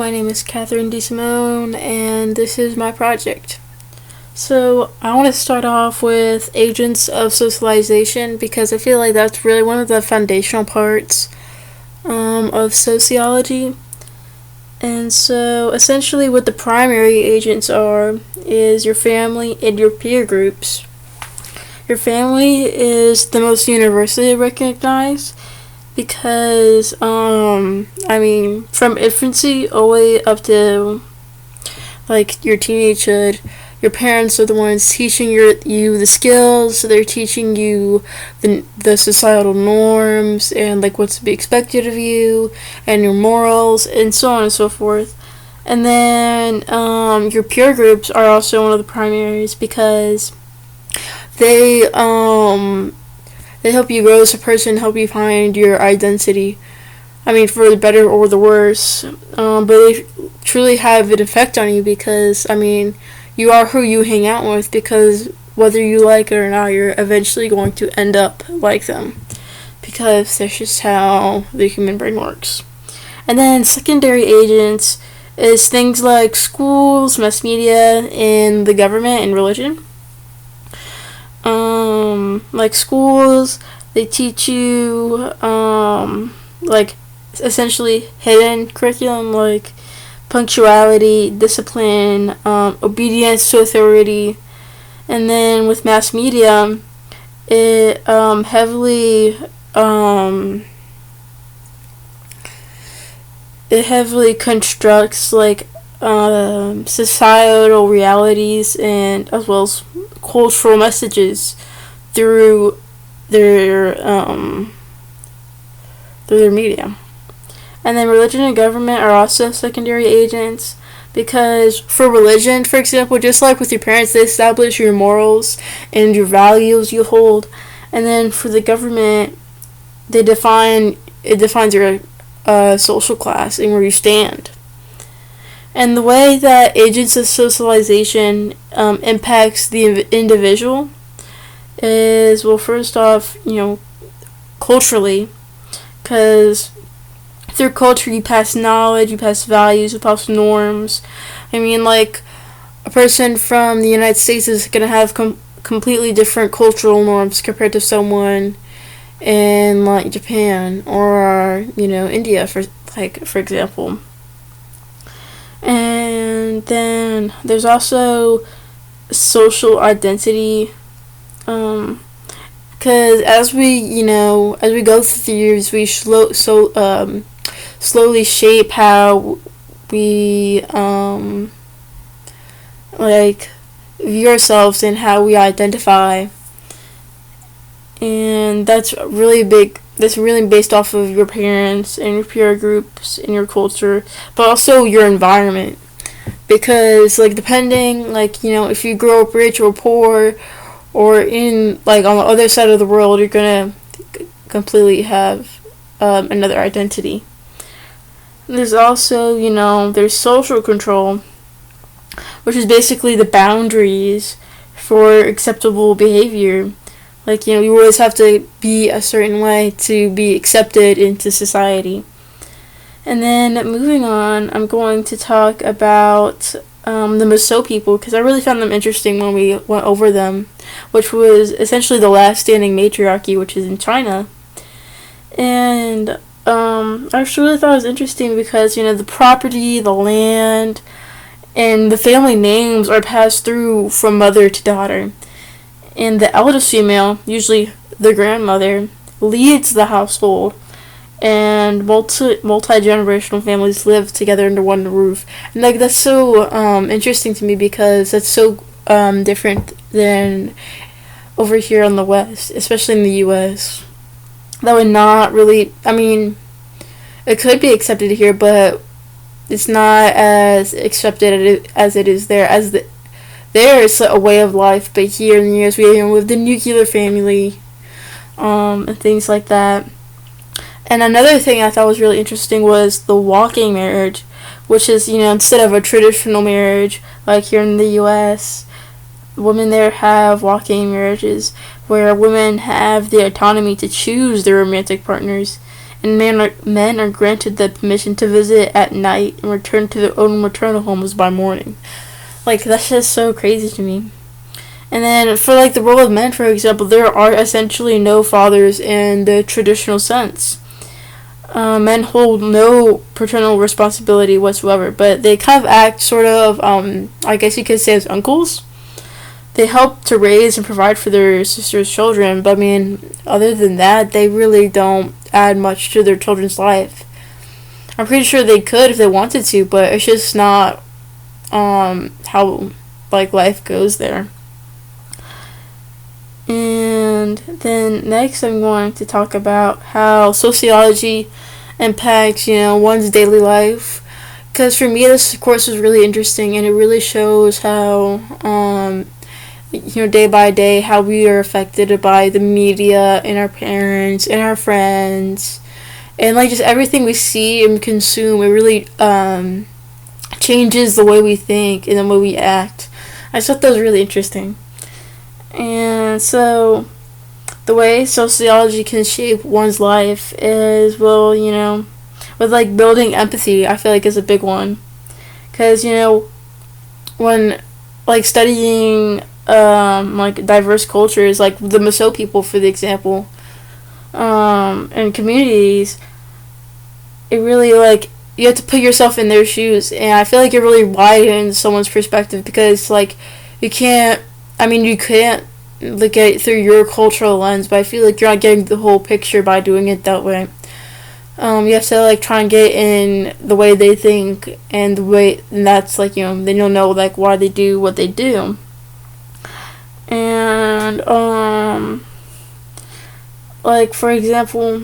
my name is Catherine DeSimone, and this is my project. So, I want to start off with agents of socialization because I feel like that's really one of the foundational parts of sociology. And so, essentially, what the primary agents are is your family and your peer groups. Your family is the most universally recognized because, from infancy all the way up to, your teenagehood, your parents are the ones teaching you the skills, so they're teaching you the societal norms and, what's to be expected of you, and your morals, and so on and so forth. And then, your peer groups are also one of the primaries because they help you grow as a person, help you find your identity. For the better or the worse. But they truly have an effect on you because, you are who you hang out with because whether you like it or not, you're eventually going to end up like them because that's just how the human brain works. And then secondary agents is things like schools, mass media, and the government and religion. Schools, they teach you, essentially hidden curriculum like punctuality, discipline, obedience to authority. And then with mass media, it heavily constructs societal realities and as well as cultural messages through their media. And then religion and government are also secondary agents because for religion, for example, just like with your parents, they establish your morals and your values you hold. And then for the government, it defines your social class and where you stand. And the way that agents of socialization impacts the individual is, well, first off, culturally, because through culture you pass knowledge, you pass values, you pass norms. A person from the United States is going to have completely different cultural norms compared to someone in Japan or India for example. And then there's also social identity, because as we go through the years, we slowly shape how we view ourselves and how we identify, and that's really big. That's really based off of your parents and your peer groups and your culture, but also your environment. Because, depending, if you grow up rich or poor, or in, on the other side of the world, you're gonna completely have another identity. There's also, there's social control, which is basically the boundaries for acceptable behavior. You always have to be a certain way to be accepted into society. And then moving on, I'm going to talk about the Miso people because I really found them interesting when we went over them, which was essentially the last standing matriarchy, which is in China. And I actually really thought it was interesting because, the property, the land, and the family names are passed through from mother to daughter. And the eldest female, usually the grandmother, leads the household, and multi-generational families live together under one roof. And that's so interesting to me because that's so different than over here on the West, especially in the U.S. That would not really, it could be accepted here, but it's not as accepted as it is there. There it's a way of life, but here in the U.S. we live the nuclear family, and things like that. And another thing I thought was really interesting was the walking marriage, which is, instead of a traditional marriage like here in the U.S., women there have walking marriages where women have the autonomy to choose their romantic partners and men are granted the permission to visit at night and return to their own maternal homes by morning. Like, that's just so crazy to me. And then for like the role of men, for example, there are essentially no fathers in the traditional sense. Men hold no paternal responsibility whatsoever, but they kind of act sort of, I guess you could say, as uncles. They help to raise and provide for their sisters' children, but I mean, other than that, they really don't add much to their children's life. I'm pretty sure they could if they wanted to, but it's just not how like life goes there. And then next I'm going to talk about how sociology impacts, one's daily life. Because for me, this course was really interesting, and it really shows how, day by day, how we are affected by the media and our parents and our friends. And, like, just everything we see and consume, it really changes the way we think and the way we act. I just thought that was really interesting. And so, the way sociology can shape one's life is, with like building empathy, I feel like is a big one. Because, when like studying like diverse cultures, like the Miso people, for the example, and communities, it really like you have to put yourself in their shoes, and I feel like it really widens someone's perspective because like you can't look at it through your cultural lens, but I feel like you're not getting the whole picture by doing it that way. You have to like try and get in the way they think, and that's like, then you'll know like why they do what they do. And like for example,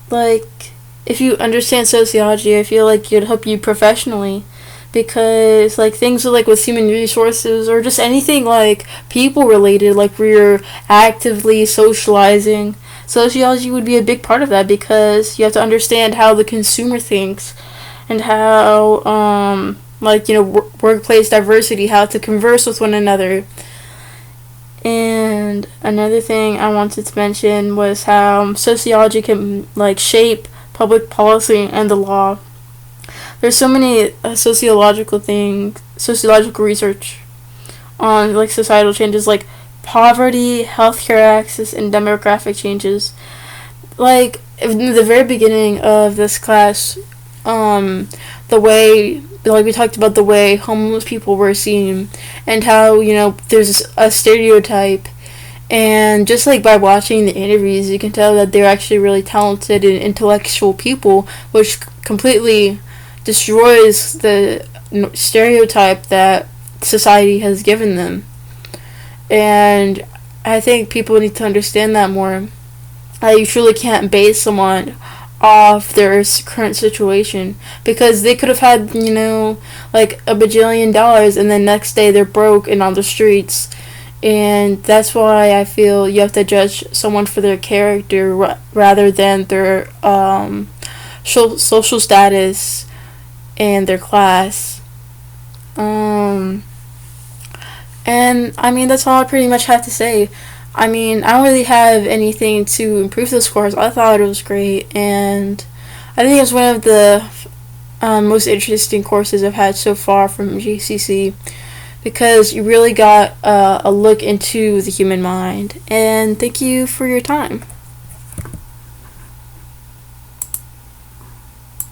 like if you understand sociology, I feel like it'd help you professionally. Because like things with human resources or just anything like people related, like where you're actively socializing, sociology would be a big part of that, because you have to understand how the consumer thinks and how workplace diversity, how to converse with one another. And another thing I wanted to mention was how sociology can like shape public policy and the law. There's so many sociological research on like societal changes like poverty, healthcare access, and demographic changes. Like in the very beginning of this class, the way like we talked about the way homeless people were seen and how there's a stereotype, and just like by watching the interviews, you can tell that they're actually really talented and intellectual people, which completely destroys the stereotype that society has given them. And I think people need to understand that more. You truly can't base someone off their current situation, because they could have had like $1 bajillion and then next day they're broke and on the streets. And that's why I feel you have to judge someone for their character rather than their social status and their class. And that's all I pretty much have to say. I don't really have anything to improve this course. I thought it was great, and I think it's one of the most interesting courses I've had so far from GCC, because you really got a look into the human mind. And thank you for your time.